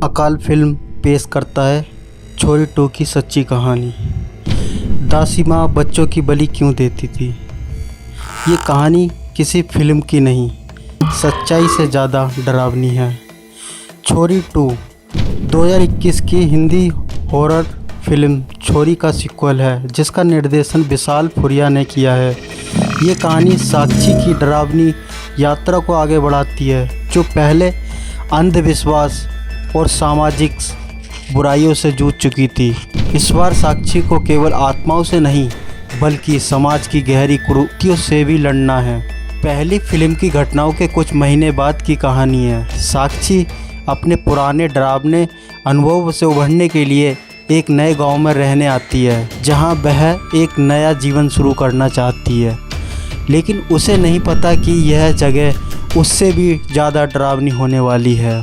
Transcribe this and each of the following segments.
अकाल फिल्म पेश करता है छोरी 2 की सच्ची कहानी। दासी माँ बच्चों की बलि क्यों देती थी? ये कहानी किसी फिल्म की नहीं, सच्चाई से ज़्यादा डरावनी है। छोरी 2 2021 की हिंदी हॉरर फिल्म छोरी का सीक्वल है, जिसका निर्देशन विशाल फुरिया ने किया है। ये कहानी साक्षी की डरावनी यात्रा को आगे बढ़ाती है, जो पहले अंधविश्वास और सामाजिक बुराइयों से जूझ चुकी थी। इस बार साक्षी को केवल आत्माओं से नहीं, बल्कि समाज की गहरी कुरीतियों से भी लड़ना है। पहली फिल्म की घटनाओं के कुछ महीने बाद की कहानी है। साक्षी अपने पुराने डरावने अनुभव से उभरने के लिए एक नए गांव में रहने आती है, जहां वह एक नया जीवन शुरू करना चाहती है। लेकिन उसे नहीं पता कि यह जगह उससे भी ज़्यादा डरावनी होने वाली है।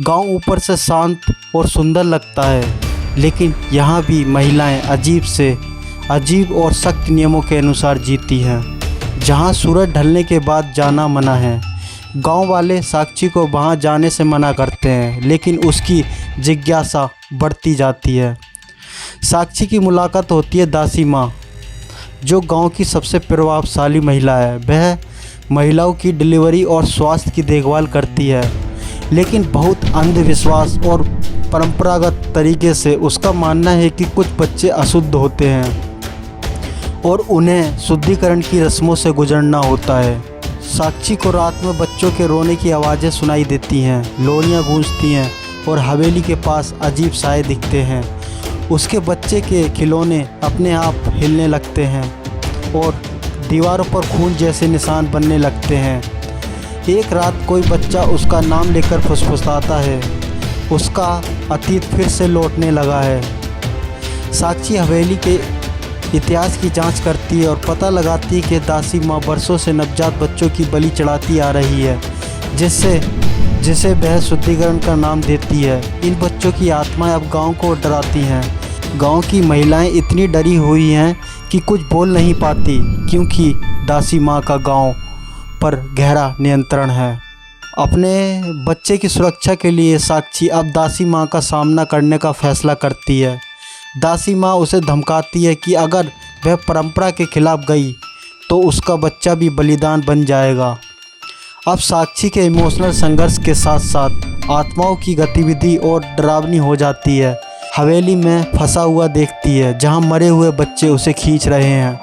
गांव ऊपर से शांत और सुंदर लगता है, लेकिन यहाँ भी महिलाएं अजीब और सख्त नियमों के अनुसार जीती हैं। जहाँ सूरज ढलने के बाद जाना मना है। गांव वाले साक्षी को वहाँ जाने से मना करते हैं, लेकिन उसकी जिज्ञासा बढ़ती जाती है। साक्षी की मुलाकात होती है दासी माँ, जो गांव की सबसे प्रभावशाली महिला है। वह महिलाओं की डिलीवरी और स्वास्थ्य की देखभाल करती है, लेकिन बहुत अंधविश्वास और परंपरागत तरीके से। उसका मानना है कि कुछ बच्चे अशुद्ध होते हैं और उन्हें शुद्धिकरण की रस्मों से गुजरना होता है। साक्षी को रात में बच्चों के रोने की आवाज़ें सुनाई देती हैं, लोरियां गूंजती हैं और हवेली के पास अजीब साए दिखते हैं। उसके बच्चे के खिलौने अपने आप हिलने लगते हैं और दीवारों पर खून जैसे निशान बनने लगते हैं। एक रात कोई बच्चा उसका नाम लेकर फुसफुसाता है। उसका अतीत फिर से लौटने लगा है। साक्षी हवेली के इतिहास की जांच करती है और पता लगाती है कि दासी माँ बरसों से नवजात बच्चों की बलि चढ़ाती आ रही है, जिसे वह शुद्धिकरण का नाम देती है। इन बच्चों की आत्माएं अब गांव को डराती हैं। गांव की महिलाएं इतनी डरी हुई हैं कि कुछ बोल नहीं पाती, क्योंकि दासी माँ का गांव पर गहरा नियंत्रण है। अपने बच्चे की सुरक्षा के लिए साक्षी अब दासी माँ का सामना करने का फैसला करती है। दासी माँ उसे धमकाती है कि अगर वह परंपरा के खिलाफ गई तो उसका बच्चा भी बलिदान बन जाएगा। अब साक्षी के इमोशनल संघर्ष के साथ साथ आत्माओं की गतिविधि और डरावनी हो जाती है। हवेली में फंसा हुआ देखती है, जहाँ मरे हुए बच्चे उसे खींच रहे हैं।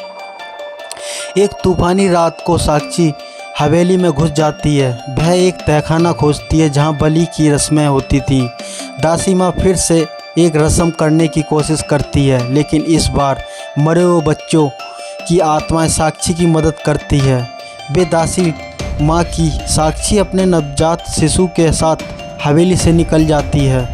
एक तूफानी रात को साक्षी हवेली में घुस जाती है। वह एक तहखाना खोजती है जहाँ बलि की रस्में होती थी। दासी माँ फिर से एक रस्म करने की कोशिश करती है, लेकिन इस बार मरे हुए बच्चों की आत्माएं साक्षी की मदद करती है। वे दासी माँ की साक्षी अपने नवजात शिशु के साथ हवेली से निकल जाती है।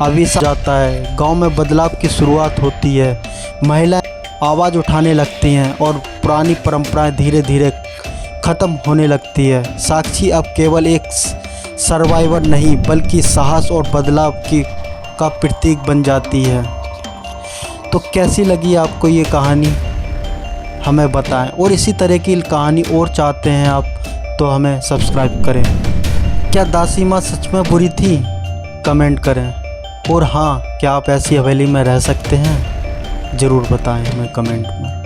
अभी जाता है। गांव में बदलाव की शुरुआत होती है। महिलाएं आवाज़ उठाने लगती हैं और पुरानी परंपराएं धीरे धीरे ख़त्म होने लगती है। साक्षी अब केवल एक सर्वाइवर नहीं, बल्कि साहस और बदलाव का प्रतीक बन जाती है। तो कैसी लगी आपको ये कहानी, हमें बताएं। और इसी तरह की कहानी और चाहते हैं आप तो हमें सब्सक्राइब करें। क्या दासी माँ सच में बुरी थी? कमेंट करें। और हाँ, क्या आप ऐसी हवेली में रह सकते हैं? ज़रूर बताएं हमें कमेंट में।